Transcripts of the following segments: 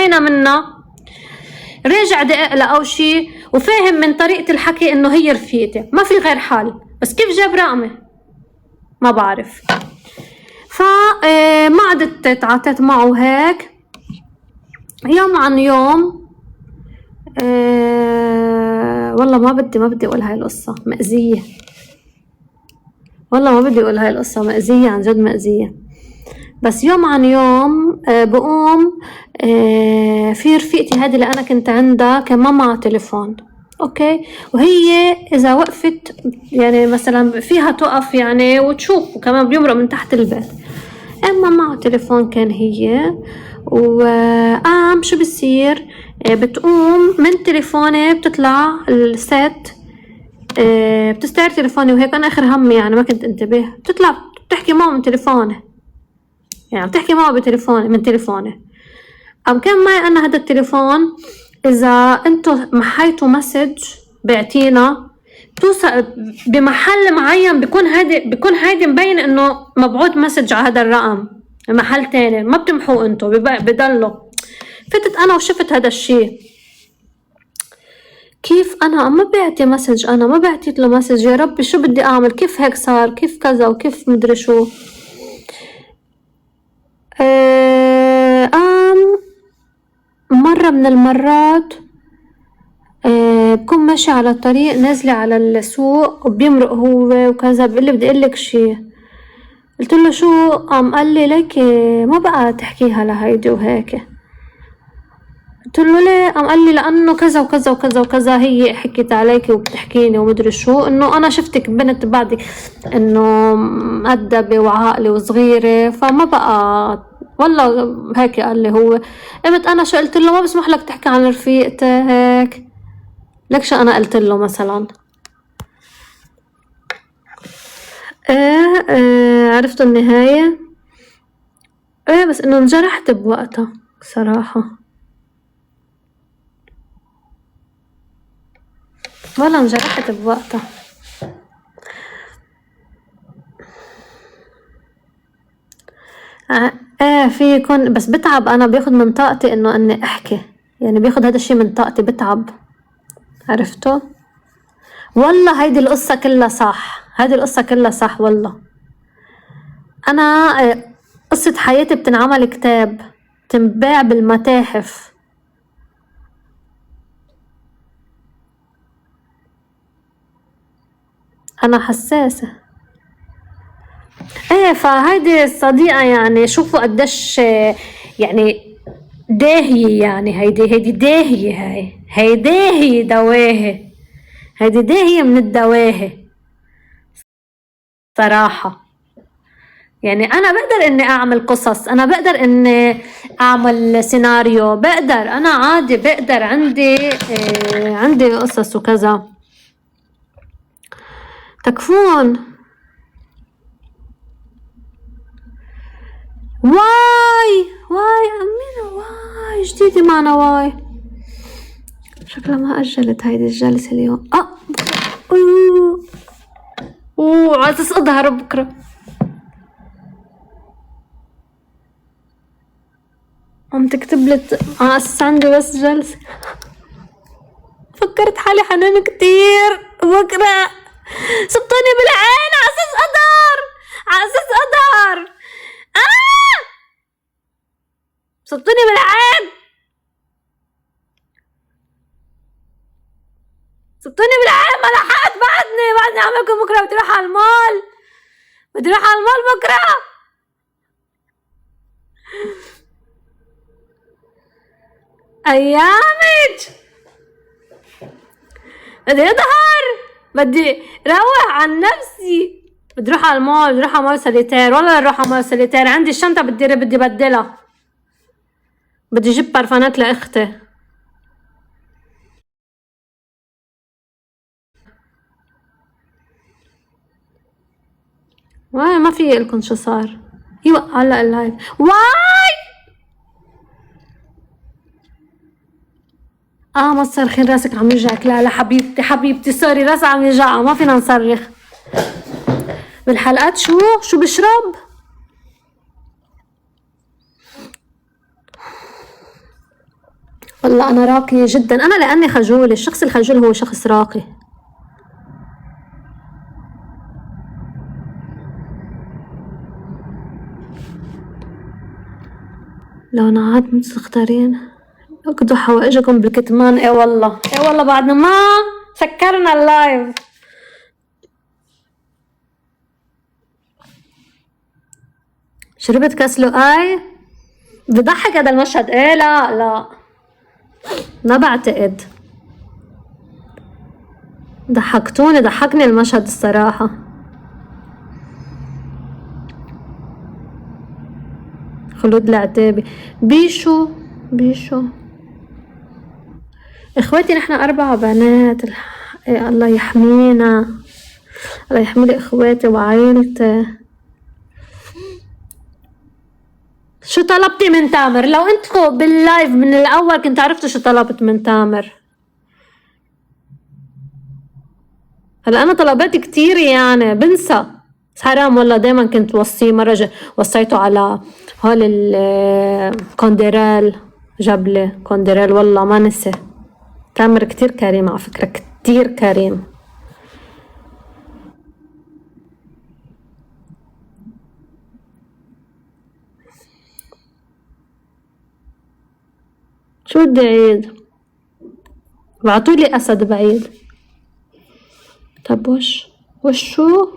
انتهينا منها. رجع دقق له او شيء وفاهم من طريقة الحكي انه هي رفيقتي، ما في غير حال. بس كيف جاب رقمي ما بعرف. ما عدت تعاطيت معه هيك. يوم عن يوم والله ما بدي اقول هاي القصة، مأذية والله، ما بدي اقول هاي القصة، مأذية عن جد مأذية. بس يوم عن يوم بقوم في رفيقتي هذه اللي انا كنت عندها كان ما معها تليفون، اوكي، وهي اذا وقفت يعني مثلا فيها تقف يعني وتشوف، وكمان بيمرق من تحت البيت. اما معها تليفون كان هي، وقام شو بصير بتقوم من تليفوني بتطلع الست بتستعير تليفوني، وهيك انا اخر همي يعني ما كنت انتبه، بتطلع بتحكي معه من تليفوني، يعني بتحكي معه بتليفوني من تليفوني. أم كان معي أنا هذا التليفون، إذا أنتو محيتوا مسج بعتينا توصل بمحل معين، بيكون هيدي مبين إنه مبعوث مسج على هذا الرقم محل تاني، ما بتمحوه أنتو، بضلوا. فتت أنا وشفت هذا الشيء، كيف أنا ما بعتي مسج، أنا ما بعتيت له مسج، يا ربي شو بدي أعمل، كيف هيك صار، كيف كذا وكيف مدري شو. قام مرة من المرات بكون ماشي على الطريق نازلة على السوق وبيمرق هو وكذا، بيقلي بدي اقلك شي. قلت له شو؟ قام قال لي ليكي ما بقى تحكيها لهيدي وهيك. قلت له ليه؟ قام قال لي لانه كذا وكذا وكذا وكذا، هي حكيت عليكي وبتحكيني ومدري شو، انه انا شفتك بنت بعدك انه مؤدبة وعاقلة وصغيرة، فما بقى والله هيك قال لي هو. قمت انا شو قلت له؟ ما بسمح لك تحكي عن رفيقتك. لك شو انا قلت له مثلا؟ عرفت النهاية. بس انه انجرحت بوقتها صراحة، والله انجرحت بوقتها. في يكون، بس بتعب انا، بياخد من طاقتي اني احكي، يعني بياخد هذا الشي من طاقتي، بتعب. عرفتوا؟ والله هيدي القصة كلها صح، هيدي القصة كلها صح والله. انا قصة حياتي بتنعمل كتاب تنباع بالمتاحف. انا حساسة. فهيدي الصديقة يعني شوفوا قديش يعني داهية، يعني هيدي داهية، هي داهية دواهي، هيدي داهية من الدواهي صراحة. يعني أنا بقدر إني أعمل قصص، أنا بقدر إني أعمل سيناريو، بقدر أنا عادي، بقدر عندي قصص وكذا. تكفون. واي أمينة، واي جديدة معنا، واي شكلها ما أجلت هيدي الجلسة اليوم. عايزة أظهر بكرة. عم تكتب لي على أساس عندي بس جلسة. فكرت حالي حنان كتير بكرة، سبتوني بالعين على أساس أظهر. سبتوني بالعين، ما لحقت. بعدني أعملكم بكرة. بدي أروح على المول بكرة. أيامك بدي أظهر، بدي روح عن نفسي. بدي أروح على المول، بدي أروح على مول سوليتير، والله أروح على مول سوليتير. عندي الشنطة بدي بدلها، بدي أجيب برفانات لأختي. واي ما في لكم شو صار. ايوه هلا اللايف. واي ما تصرخين، راسك عم يوجعك. لا حبيبتي سوري، راسي عم يوجعها، ما فينا نصرخ بالحلقات. شو بشرب؟ والله أنا راقية جدا، أنا لأني خجولة، الشخص الخجول هو شخص راقي. لونات مستختارين اقضوا حوائجكم بالكتمان. ايه والله، ايه والله، بعد ما سكرنا اللايف. شربت كاس لؤي. بضحك هذا المشهد. ايه لا لا، ما بعتقد. ضحكتوني، ضحكني المشهد الصراحة. خلود العتابي. بيشو بيشو. اخواتي نحن 4 بنات. إيه الله يحمينا، الله يحمي لي اخواتي وعائلتي. شو طلبتي من تامر؟ لو انتوا باللايف من الاول كنت عرفتوا شو طلبت من تامر. هلا انا طلبات كتير يعني بنسى، بس حرام والله. دايما كنت وصيه. مرة وصيته على هول الكونديرال، جاب لي كونديرال والله ما نسي. تامر كتير كريم على فكرة، كتير كريم. شو بدي عيد؟ بعتولي اسد بعيد. طب وشو؟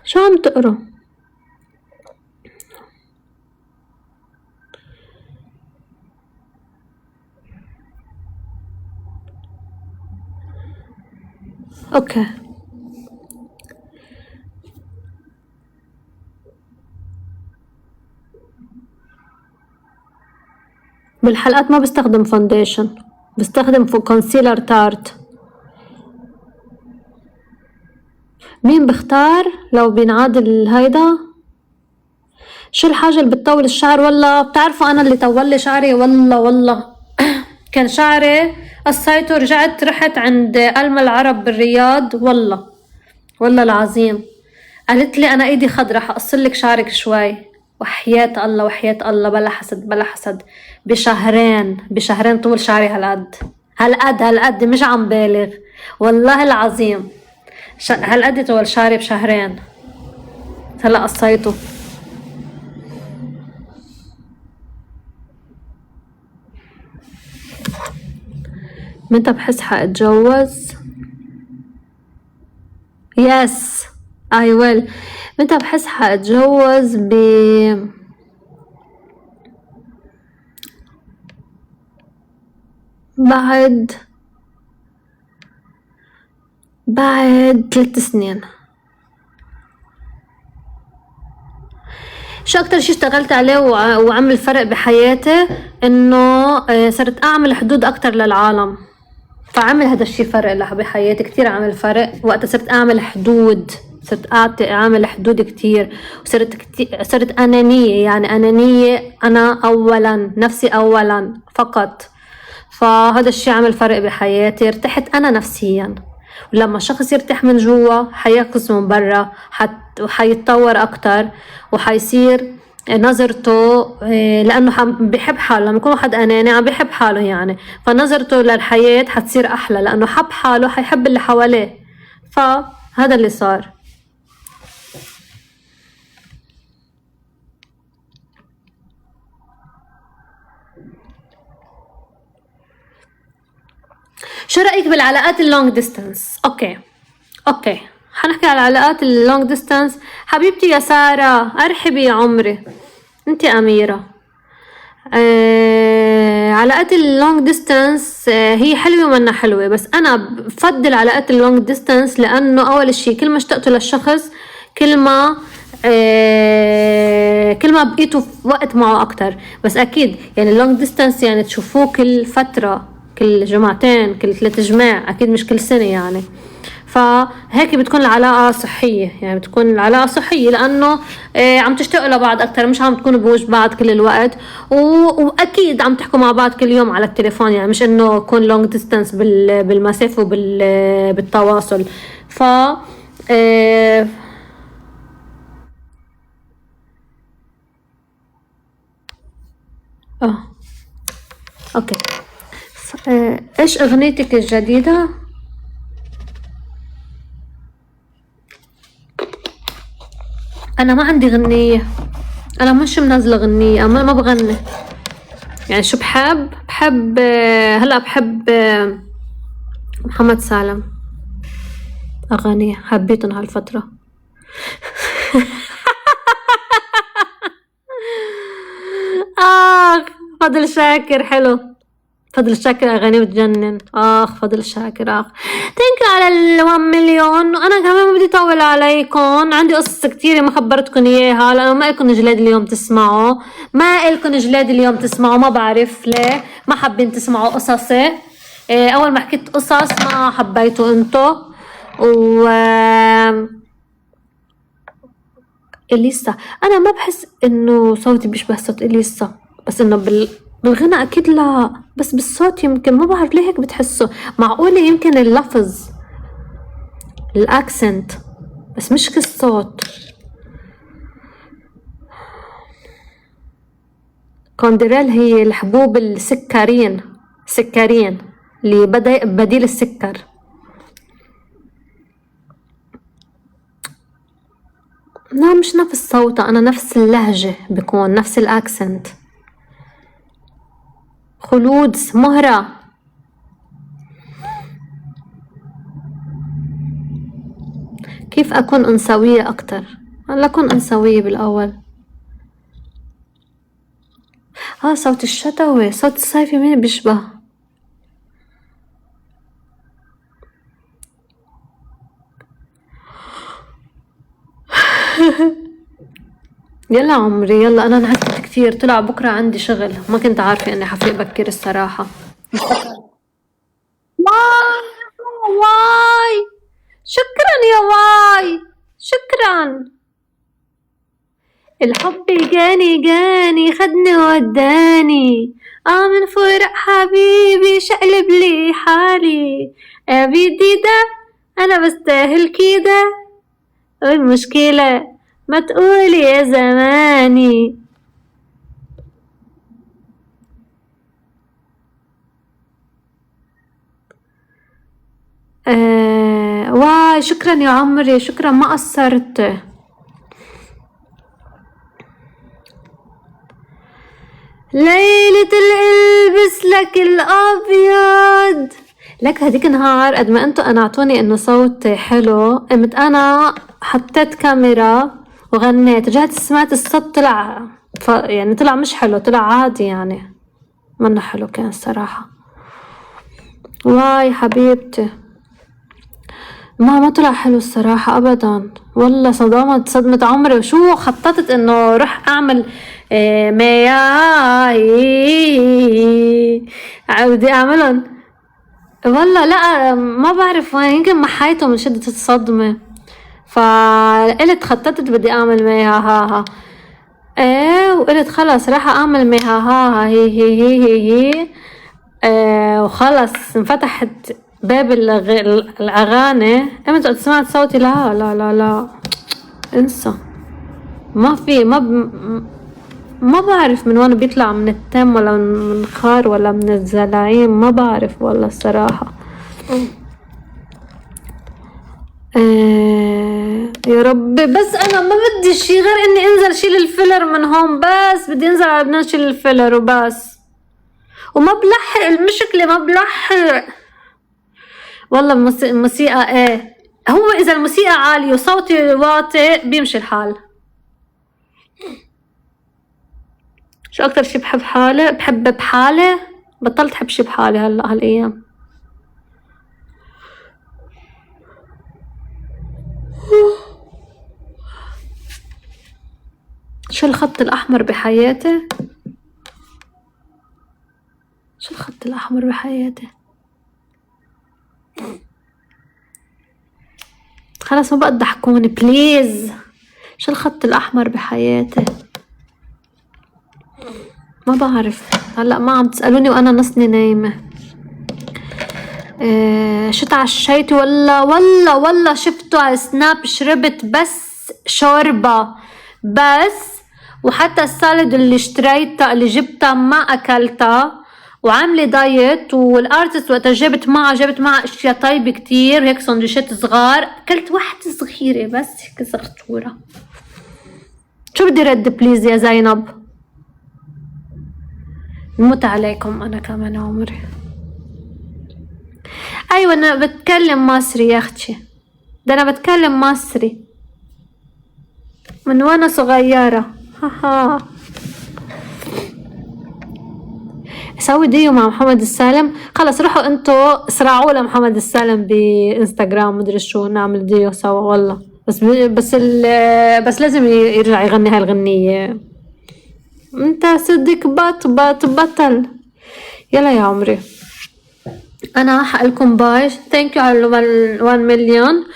شو عم تقرا؟ اوكي. بالحلقات ما بستخدم فونديشن، بستخدم كونسيلر تارت. مين بختار لو بينعاد هيدا؟ شو الحاجة اللي بتطول الشعر؟ والله بتعرفوا أنا اللي طول لي شعري والله كان شعري قصيته، رحت عند ألم العرب بالرياض. والله العظيم قالت لي أنا إيدي خضرة، حقصلك شعرك شوي. وحياة الله بلا حسد. بشهرين طول شعري هالقد مش عم بالغ والله العظيم. هالقد طول شعري بشهرين. هلا قصيته. متى بحس حاتجوز؟ يس اي ويل. متى بحس حاتجوز؟ بعد 3 سنين. شو اكتر شي اشتغلت عليه وعمل فرق بحياتي؟ انه صرت اعمل حدود اكتر للعالم، فعمل هذا الشي فرق بحياتي كتير. عمل فرق وقت صرت اعمل حدود، صرت اعمل حدود كتير. صرت انانية، يعني انانية، انا اولا، نفسي اولا فقط. فهذا الشي عمل فرق بحياتي. ارتحت انا نفسيا، ولما شخص يرتاح من جوا حيعكس من برا، وحيتطور اكتر، وحيصير نظرته لانه بيحب حاله. لما يكون واحد اناني عم بيحب حاله يعني، فنظرته للحياة حتصير احلى، لانه حب حاله حيحب اللي حواليه. فهذا اللي صار. شو رأيك بالعلاقات اللونج ديستانس؟ اوكي حنحكي على العلاقات اللونج ديستانس. حبيبتي يا سارة، ارحبي يا عمري، انتي اميرة. علاقات اللونج ديستانس هي حلوة ومنا حلوة، بس انا بفضل علاقات اللونج ديستانس لانه اول شيء كل ما اشتقتوا للشخص كل ما بقيتوا في وقت معه اكتر. بس اكيد يعني اللونج ديستانس يعني تشوفوه كل فترة، كل جمعتين، كل 3 جماع، اكيد مش كل سنة يعني. فهيك بتكون العلاقة صحية، يعني بتكون العلاقة صحية لأنه عم تشتاقوا لبعض أكتر، مش عم تكونوا بوجه بعض كل الوقت. وأكيد عم تحكوا مع بعض كل يوم على التليفون، يعني مش إنه يكون long distance بالمسافة وبالتواصل. ف اوكي. ايش اغنيتك الجديدة؟ انا ما عندي غنية، انا مش منزلة غنية، ما بغني يعني. شو بحب هلا بحب محمد سالم، اغاني حبيتهم هالفترة. اخ فضل شاكر حلو، فضل شاكر اغاني بتجنن. فضل شاكر ثانك على ال1 مليون. وانا كمان ما بدي اطول عليكم، عندي قصص كتيرة ما خبرتكم اياها لانه ما لكم جلاد اليوم تسمعوا، ما بعرف ليه ما حابين تسمعوا قصصي. اول ما حكيت قصص ما حبيتوا انتو. و اليسا انا ما بحس انه صوتي بيشبه صوت اليسا، بس انه بالغنى اكيد لا، بس بالصوت يمكن، ما بعرف ليه هيك بتحسه. معقولة يمكن اللفظ، الاكسنت، بس مش كالصوت. كوندريل هي الحبوب السكرين اللي بديل السكر. لا مش نفس صوتها، انا نفس اللهجة بكون نفس الاكسنت. خلود مهرة، كيف اكون انثوية اكتر؟ هلا اكون انثوية بالاول. صوت الشتوي، صوت الصيفي مين بيشبه؟ يلا عمري يلا، انا انعكت كتير، طلع بكرة عندي شغل، ما كنت عارفة اني حفيق بكير الصراحة. واي شكرا يا واي، شكرا. الحب جاني خدني وداني، من فرق حبيبي شقلب لي حالي. بدي ده انا بستاهل كده، والمشكلة ما تقولي يا زماني. واي شكرا يا عمري، شكرا ما قصرت. ليلة البس لك الابيض، لك هديك نهار قد ما انتو قنعتوني انه صوتي حلو، قمت انا حطيت كاميرا وغنيت، رجعت سمعت الصوت طلع يعني طلع مش حلو، طلع عادي يعني، منه حلو كان الصراحة. واي حبيبتي ما طلع حلو الصراحة ابدا والله، صدمة عمري. وشو خططت انه رح اعمل مياي بدي اعملهم والله، لا ما بعرف وين، يمكن محيته من شدة الصدمة، فقلت خططت بدي اعمل مياها وقلت خلص راح اعمل مياها هي وخلص انفتحت باب الاغاني، قمت سمعت صوتي لا لا لا لا انسى، ما في ما بعرف من وين بيطلع، من التم ولا من خار ولا من الزلاعين، ما بعرف والله الصراحة. يا رب، بس انا ما بدي شي غير اني انزل شيل الفيلر من هون، بس بدي انزل على لبنان شيل الفيلر وبس، وما بلحق، المشكلة ما بلحق والله. الموسيقى هو اذا الموسيقى عالية وصوتي واطي بيمشي الحال. شو اكتر شي بحب بحالي، بطلت احب شي بحالي هلا هالايام. شو الخط الاحمر بحياتي؟ شو الخط الاحمر بحياتي؟ خلاص ما بقى تضحكوني بليز. شو الخط الاحمر بحياتي؟ ما بعرف، هلا ما عم تسألوني وانا نصني نايمة. شو تعشيتي؟ والله شفته على سناب، شربت بس شوربة بس، وحتى السالد اللي اشتريتها اللي جبتها ما اكلتها، وعامله دايت. والارتست وقتها جبت معها اشياء طيبه كتير هيك سندويشات صغار، اكلت واحدة صغيرة بس هيك زغطورة. شو بدي رد بليز يا زينب؟ نموت عليكم انا كمان عمري. ايوه انا بتكلم مصري يا اختي، ده انا بتكلم مصري من وانا صغيرة. هاها. سوي ديو مع محمد السالم. خلص روحوا انتو اسرعوا لمحمد السالم بانستغرام مدري شو، نعمل ديو سوا والله. بس لازم يرجع يغني هاي الغنية. انت صدق بطل. يلا يا عمري انا حقلكم باي. ثانك يو على 1 مليون.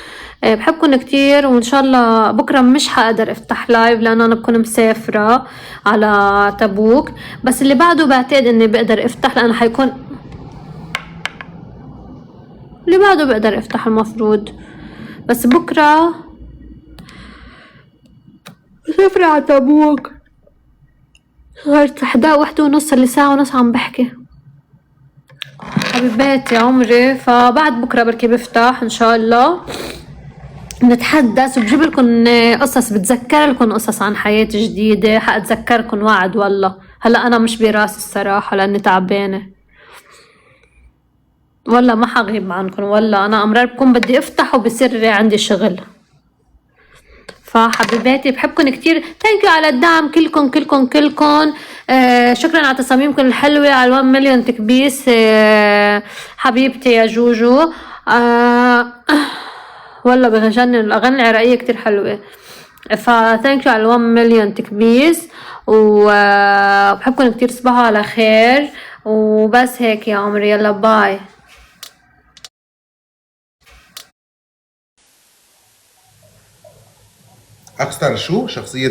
بحبكم كتير، وان شاء الله بكره مش حقدر افتح لايف لانه انا بكون مسافره على تبوك، بس اللي بعده بعتقد اني بقدر افتح لانه حيكون اللي بعده بقدر افتح المفروض. بس بكره مسافره على تبوك. صارت 1:30 اللي ساعه ونص عم بحكي حبيباتي يا عمري. فبعد بكره بركي بفتح ان شاء الله نتحدث وبجيب لكم قصص، بتذكر لكم قصص عن حياة جديدة، حأتذكركم وعد والله. هلا أنا مش براسي الصراحة لأني تعبانة والله، ما حغيب عنكم والله. أنا أمرار بكون بدي أفتح وبصير عندي شغل. فحبيباتي بحبكم كتير. ثانك على الدعم كلكم. شكرا على تصاميمكم الحلوة، على 1 مليون تكبيس. حبيبتي يا جوجو. والله بجنن الاغاني العراقيه كتير حلوه. فثانك يو على 1 مليون تكبيس، وبحبكم كتير. صباحوا على خير وبس هيك يا عمري. يلا باي. أكثر شو شخصية